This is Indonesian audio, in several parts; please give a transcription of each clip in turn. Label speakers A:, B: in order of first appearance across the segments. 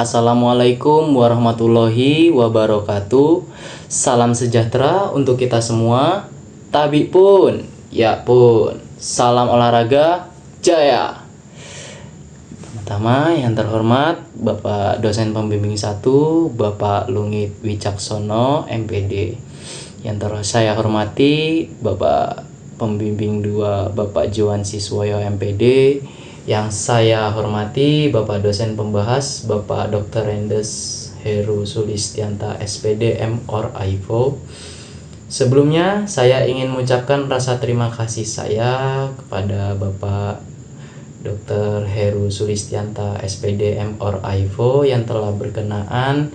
A: Assalamualaikum warahmatullahi wabarakatuh. Salam sejahtera untuk kita semua. Tabi pun, ya pun. Salam olahraga jaya. Pertama yang terhormat Bapak dosen pembimbing 1, Bapak Lungit Wicaksono, MPD. Yang saya hormati Bapak pembimbing 2, Bapak Johan Siswoyo, MPD. Yang saya hormati Bapak dosen pembahas Bapak Dr. Rendes Heru Sulistianta, SPD, M.Or, AIFO. Sebelumnya saya ingin mengucapkan rasa terima kasih saya kepada Bapak Dr. Heru Sulistianta, SPD, M.Or, AIFO yang telah berkenaan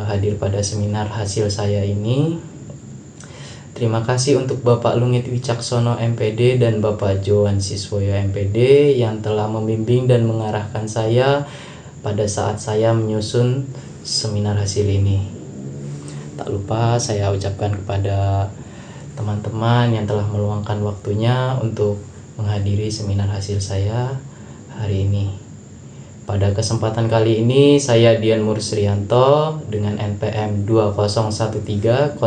A: hadir pada seminar hasil saya ini. Terima kasih untuk Bapak Lungit Wicaksono, MPD, dan Bapak Johan Siswoyo, MPD, yang telah membimbing dan mengarahkan saya pada saat saya menyusun seminar hasil ini. Tak lupa saya ucapkan kepada teman-teman yang telah meluangkan waktunya untuk menghadiri seminar hasil saya hari ini. Pada kesempatan kali ini saya Dian Mursrianto dengan NPM 2013051044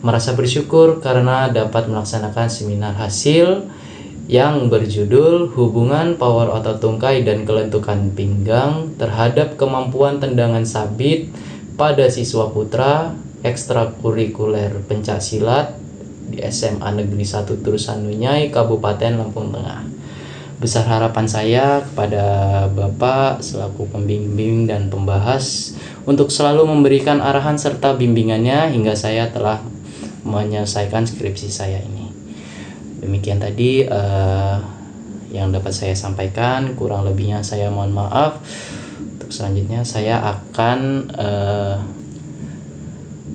A: merasa bersyukur karena dapat melaksanakan seminar hasil yang berjudul Hubungan Power Otot Tungkai dan Kelentukan Pinggang terhadap Kemampuan Tendangan Sabit pada Siswa Putra Ekstrakurikuler Pencak Silat di SMA Negeri 1 Terusanunyai, Kabupaten Lampung Tengah. Besar harapan saya kepada Bapak selaku pembimbing dan pembahas untuk selalu memberikan arahan serta bimbingannya hingga saya telah menyelesaikan skripsi saya ini. Demikian tadi yang dapat saya sampaikan, kurang lebihnya saya mohon maaf. Untuk selanjutnya saya akan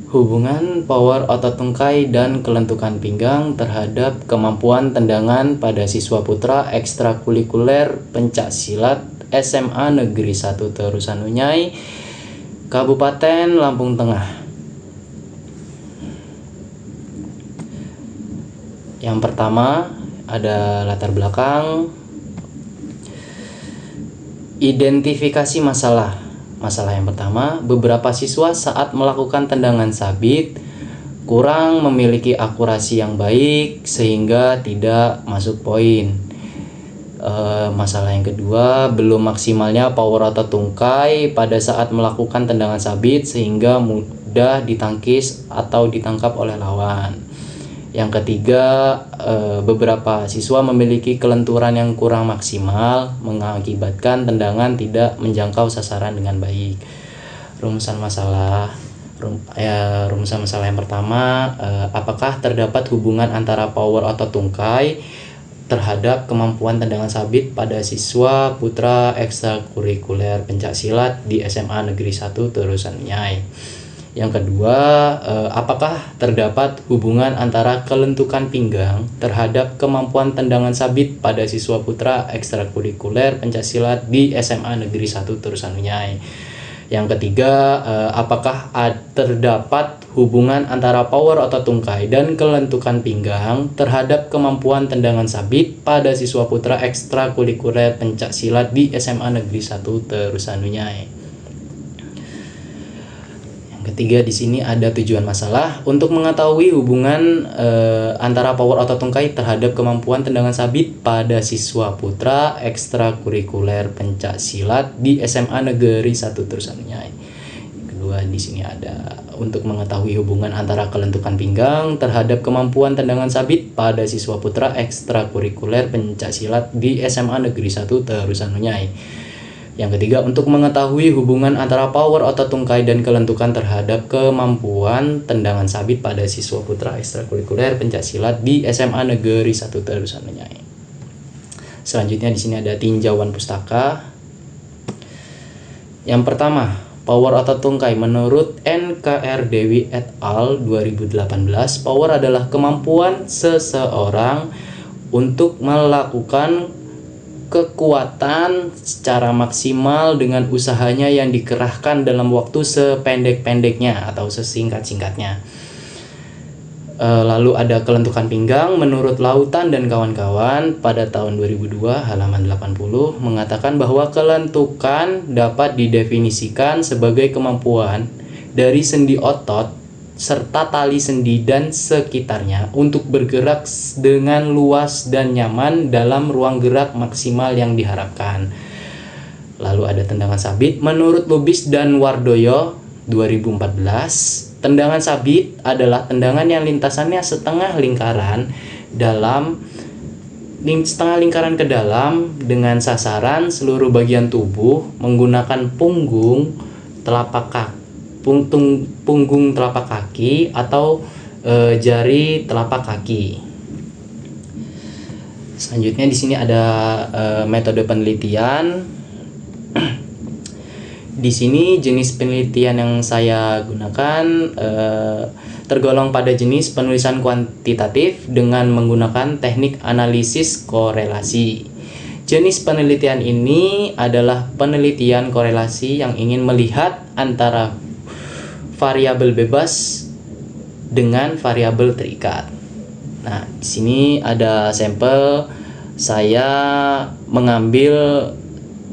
A: hubungan power otot tungkai dan kelentukan pinggang terhadap kemampuan tendangan pada siswa putra ekstrakurikuler pencak silat SMA Negeri 1 Terusanunyai, Kabupaten Lampung Tengah. Yang pertama ada latar belakang, identifikasi masalah. Masalah yang pertama, beberapa siswa saat melakukan tendangan sabit kurang memiliki akurasi yang baik sehingga tidak masuk poin. Masalah yang kedua, belum maksimalnya power otot tungkai pada saat melakukan tendangan sabit sehingga mudah ditangkis atau ditangkap oleh lawan. Yang ketiga, beberapa siswa memiliki kelenturan yang kurang maksimal mengakibatkan tendangan tidak menjangkau sasaran dengan baik. Rumusan masalah yang pertama, apakah terdapat hubungan antara power otot tungkai terhadap kemampuan tendangan sabit pada siswa putra ekstrakurikuler pencak silat di SMA Negeri 1 Terusanunyai? Yang kedua, apakah terdapat hubungan antara kelentukan pinggang terhadap kemampuan tendangan sabit pada siswa putra ekstrakurikuler pencaksilat di SMA Negeri 1 Terusanunyai? Yang ketiga, apakah terdapat hubungan antara power otot tungkai dan kelentukan pinggang terhadap kemampuan tendangan sabit pada siswa putra ekstrakurikuler pencaksilat di SMA Negeri 1 Terusanunyai? Ketiga, di sini ada tujuan masalah untuk mengetahui hubungan antara power otot tungkai terhadap kemampuan tendangan sabit pada siswa putra ekstrakurikuler pencak silat di SMA Negeri 1 Terusanunyai. Kedua, di sini ada untuk mengetahui hubungan antara kelentukan pinggang terhadap kemampuan tendangan sabit pada siswa putra ekstrakurikuler pencak silat di SMA Negeri 1 Terusanunyai. Yang ketiga, untuk mengetahui hubungan antara power otot tungkai dan kelentukan terhadap kemampuan tendangan sabit pada siswa putra ekstrakurikuler pencak silat di SMA Negeri 1 Terusanunyai. Selanjutnya di sini ada tinjauan pustaka. Yang pertama, power otot tungkai menurut NKR Dewi et al. 2018, power adalah kemampuan seseorang untuk melakukan kekuatan secara maksimal dengan usahanya yang dikerahkan dalam waktu sependek-pendeknya atau sesingkat-singkatnya. Lalu ada kelentukan pinggang menurut Lautan dan kawan-kawan pada tahun 2002 halaman 80 mengatakan bahwa kelentukan dapat didefinisikan sebagai kemampuan dari sendi otot serta tali sendi dan sekitarnya untuk bergerak dengan luas dan nyaman dalam ruang gerak maksimal yang diharapkan. Lalu ada tendangan sabit menurut Lubis dan Wardoyo 2014. Tendangan sabit adalah tendangan yang lintasannya setengah lingkaran ke dalam dengan sasaran seluruh bagian tubuh menggunakan punggung telapak kaki atau jari telapak kaki. Selanjutnya di sini ada metode penelitian. Di sini jenis penelitian yang saya gunakan tergolong pada jenis penulisan kuantitatif dengan menggunakan teknik analisis korelasi. Jenis penelitian ini adalah penelitian korelasi yang ingin melihat antara variabel bebas dengan variabel terikat. Nah, di sini ada sampel. Saya mengambil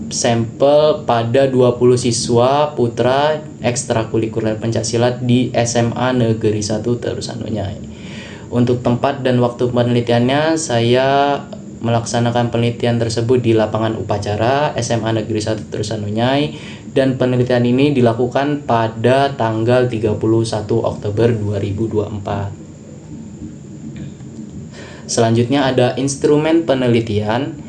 A: sampel pada 20 siswa putra ekstrakurikuler pencaksilat di SMA Negeri 1 Terusan Unyai. Untuk tempat dan waktu penelitiannya, saya melaksanakan penelitian tersebut di lapangan upacara SMA Negeri 1 Terusan Unyai, dan penelitian ini dilakukan pada tanggal 31 Oktober 2024. Selanjutnya ada instrumen penelitian.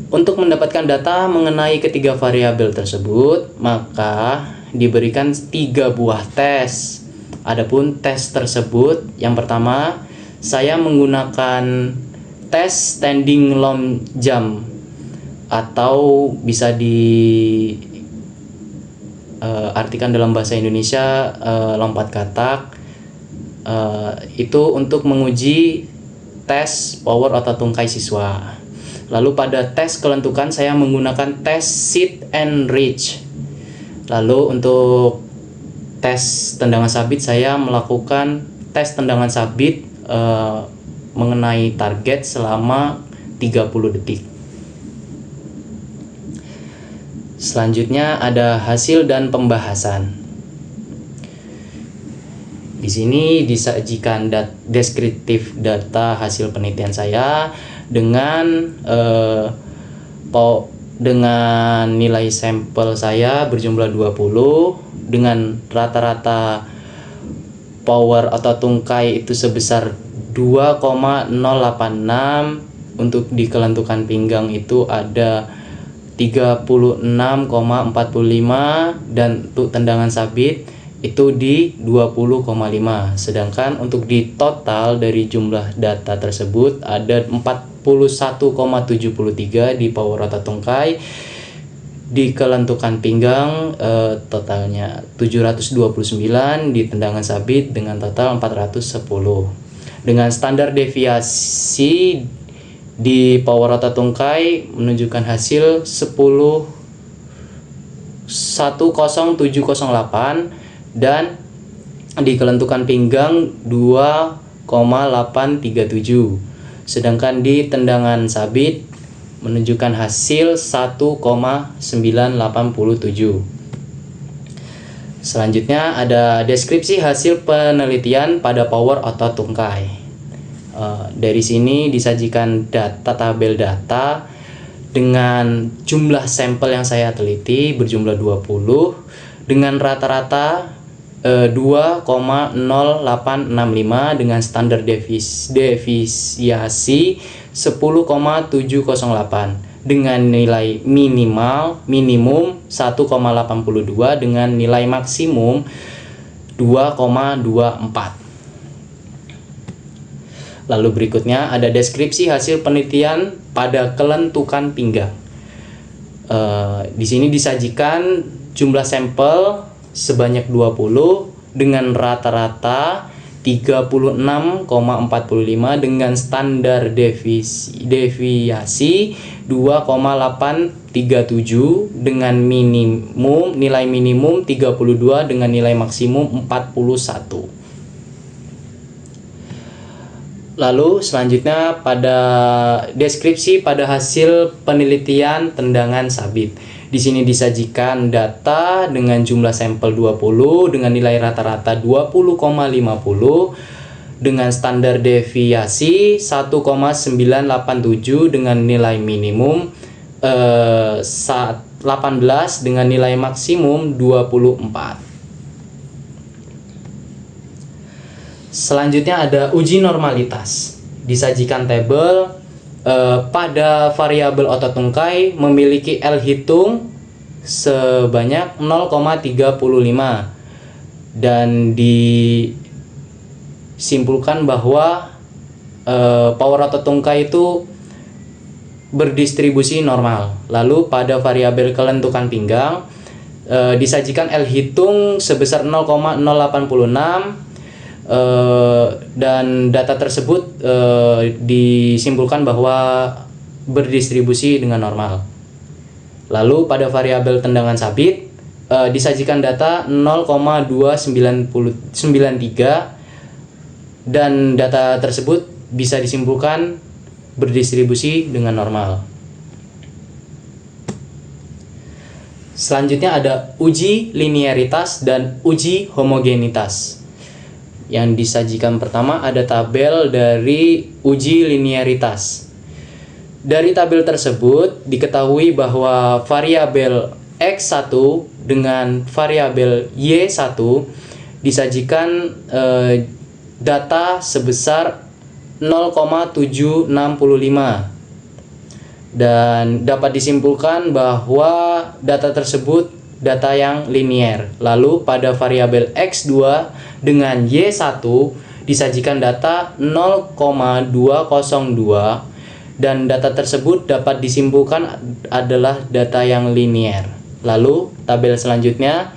A: Untuk mendapatkan data mengenai ketiga variabel tersebut, maka diberikan 3 buah tes. Adapun tes tersebut, yang pertama, saya menggunakan tes standing long jump atau bisa diartikan dalam bahasa Indonesia lompat katak. Itu untuk menguji tes power otot tungkai siswa. Lalu pada tes kelentukan saya menggunakan tes sit and reach. Lalu untuk tes tendangan sabit saya melakukan tes tendangan sabit mengenai target selama 30 detik. Selanjutnya ada hasil dan pembahasan. Di sini disajikan deskriptif data hasil penelitian saya dengan nilai sampel saya berjumlah 20 dengan rata-rata power otot tungkai itu sebesar 2,086. Untuk di kelentukan pinggang itu ada 36,45 dan untuk tendangan sabit itu di 20,5. Sedangkan untuk di total dari jumlah data tersebut ada 41,73 di power otot tungkai. Di kelentukan pinggang totalnya 729, di tendangan sabit dengan total 410. Dengan standar deviasi di power otot tungkai menunjukkan hasil 10708 dan di kelentukan pinggang 2,837. Sedangkan di tendangan sabit menunjukkan hasil 1,987. Selanjutnya ada deskripsi hasil penelitian pada power otot tungkai. Dari sini disajikan tabel data dengan jumlah sampel yang saya teliti berjumlah 20 dengan rata-rata 2,0865 dengan standar deviasi 10,708 dengan nilai minimum 1,82 dengan nilai maksimum 2,24. Lalu berikutnya ada deskripsi hasil penelitian pada kelentukan pinggang. Di sini disajikan jumlah sampel sebanyak 20 dengan rata-rata 36,45 dengan standar deviasi 2,837 dengan nilai minimum 32 dengan nilai maksimum 41. Lalu selanjutnya pada deskripsi pada hasil penelitian tendangan sabit. Di sini disajikan data dengan jumlah sampel 20 dengan nilai rata-rata 20,50 dengan standar deviasi 1,987 dengan nilai minimum 18 dengan nilai maksimum 24. Selanjutnya ada uji normalitas. Disajikan tabel pada variabel otot tungkai memiliki L hitung sebanyak 0,35 dan disimpulkan bahwa power otot tungkai itu berdistribusi normal. Lalu pada variabel kelentukan pinggang disajikan L hitung sebesar 0,086 dan data tersebut disimpulkan bahwa berdistribusi dengan normal. Lalu pada variabel tendangan sabit disajikan data 0,293 dan data tersebut bisa disimpulkan berdistribusi dengan normal. Selanjutnya ada uji linearitas dan uji homogenitas. Yang disajikan pertama ada tabel dari uji linearitas. Dari tabel tersebut diketahui bahwa variabel X1 dengan variabel Y1 disajikan data sebesar 0,765 dan dapat disimpulkan bahwa data tersebut data yang linier. Lalu pada variabel X2 dengan Y1 disajikan data 0,202 dan data tersebut dapat disimpulkan adalah data yang linier. Lalu tabel selanjutnya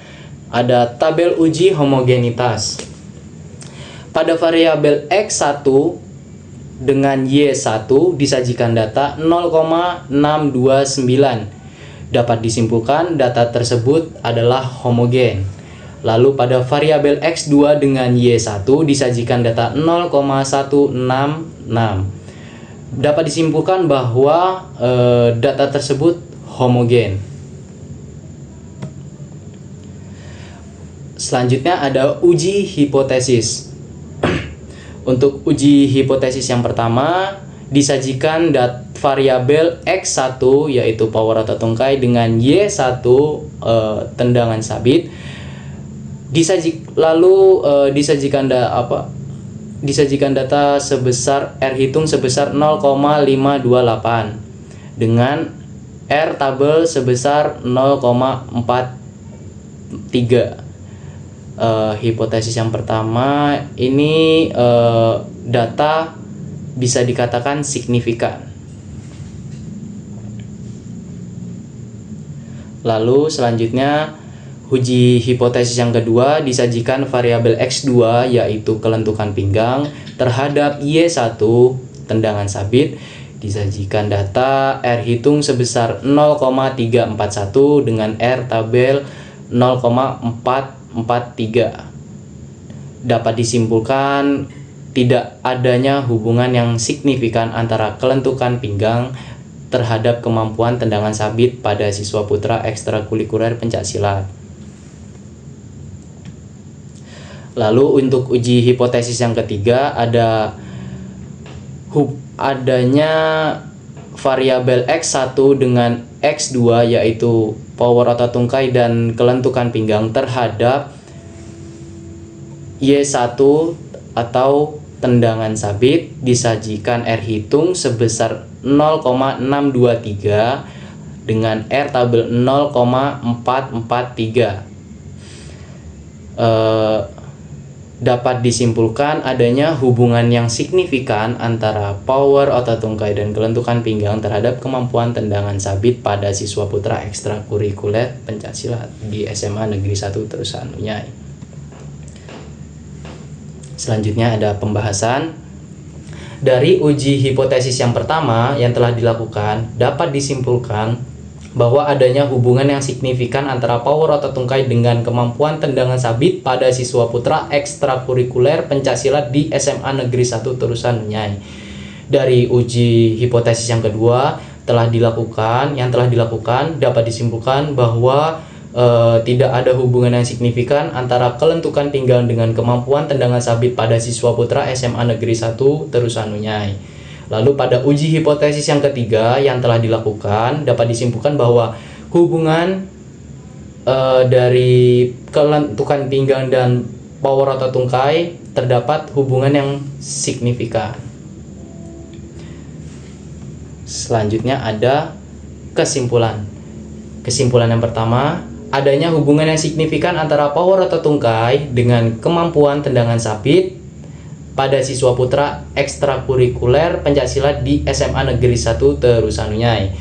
A: ada tabel uji homogenitas. Pada variabel X1 dengan Y1 disajikan data 0,629. Dapat disimpulkan data tersebut adalah homogen. Lalu pada variabel X2 dengan Y1 disajikan data 0,166. Dapat disimpulkan bahwa data tersebut homogen. Selanjutnya ada uji hipotesis. Untuk uji hipotesis yang pertama disajikan variabel X1 yaitu power otot tungkai dengan Y1 tendangan sabit. Disajikan data sebesar R hitung sebesar 0,528 dengan R tabel sebesar 0,43. Hipotesis yang pertama ini data bisa dikatakan signifikan. Lalu selanjutnya uji hipotesis yang kedua disajikan variabel X2 yaitu kelentukan pinggang terhadap Y1 tendangan sabit. Disajikan data R hitung sebesar 0,341 dengan R tabel 0,443. Dapat disimpulkan tidak adanya hubungan yang signifikan antara kelentukan pinggang terhadap kemampuan tendangan sabit pada siswa putra ekstrakurikuler pencaksilat. Lalu untuk uji hipotesis yang ketiga adanya variabel X1 dengan X2 yaitu power otot tungkai dan kelentukan pinggang terhadap Y1 atau tendangan sabit. Disajikan R hitung sebesar 0,623 dengan R tabel 0,443. Dapat disimpulkan adanya hubungan yang signifikan antara power otot tungkai dan kelentukan pinggang terhadap kemampuan tendangan sabit pada siswa putra ekstrakurikuler pencaksilat di SMA Negeri 1 Terusan Unyai. Selanjutnya ada pembahasan. Dari uji hipotesis yang pertama yang telah dilakukan, dapat disimpulkan bahwa adanya hubungan yang signifikan antara power otot tungkai dengan kemampuan tendangan sabit pada siswa putra ekstrakurikuler pencaksilat di SMA Negeri 1 Terusan Nyai. Dari uji hipotesis yang kedua yang telah dilakukan dapat disimpulkan bahwa tidak ada hubungan yang signifikan antara kelentukan pinggang dengan kemampuan tendangan sabit pada siswa putra SMA Negeri 1 Terusan Nyai. Lalu pada uji hipotesis yang ketiga yang telah dilakukan dapat disimpulkan bahwa hubungan dari kelentukan pinggang dan power otot tungkai terdapat hubungan yang signifikan. Selanjutnya ada kesimpulan. Kesimpulan yang pertama, adanya hubungan yang signifikan antara power otot tungkai dengan kemampuan tendangan sabit pada siswa putra ekstrakurikuler pencaksilat di SMA Negeri 1 Terusan Nyai.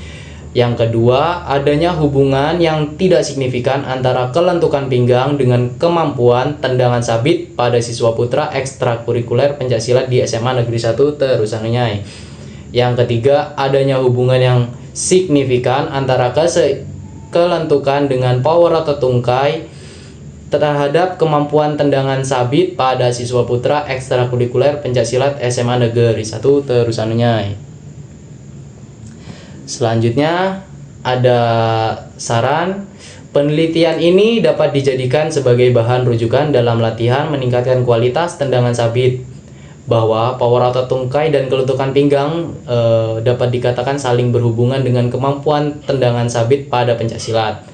A: Yang kedua, adanya hubungan yang tidak signifikan antara kelentukan pinggang dengan kemampuan tendangan sabit pada siswa putra ekstrakurikuler pencaksilat di SMA Negeri 1 Terusan Nyai. Yang ketiga, adanya hubungan yang signifikan antara kelentukan dengan power otot tungkai terhadap kemampuan tendangan sabit pada siswa putra ekstrakurikuler pencaksilat SMA Negeri 1 Terusan Nyai. Selanjutnya ada saran. Penelitian ini dapat dijadikan sebagai bahan rujukan dalam latihan meningkatkan kualitas tendangan sabit, bahwa power otot tungkai dan kelentukan pinggang dapat dikatakan saling berhubungan dengan kemampuan tendangan sabit pada pencaksilat.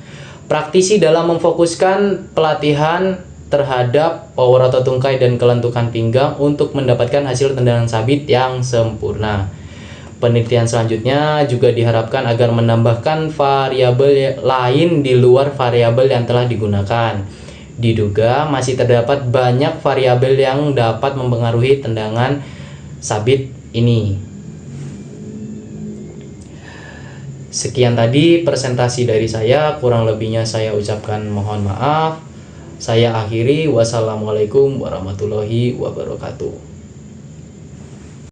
A: Praktisi dalam memfokuskan pelatihan terhadap power otot tungkai dan kelentukan pinggang untuk mendapatkan hasil tendangan sabit yang sempurna. Penelitian selanjutnya juga diharapkan agar menambahkan variabel lain di luar variabel yang telah digunakan. Diduga masih terdapat banyak variabel yang dapat mempengaruhi tendangan sabit ini. Sekian tadi presentasi dari saya, kurang lebihnya saya ucapkan mohon maaf. Saya akhiri, wassalamualaikum warahmatullahi wabarakatuh.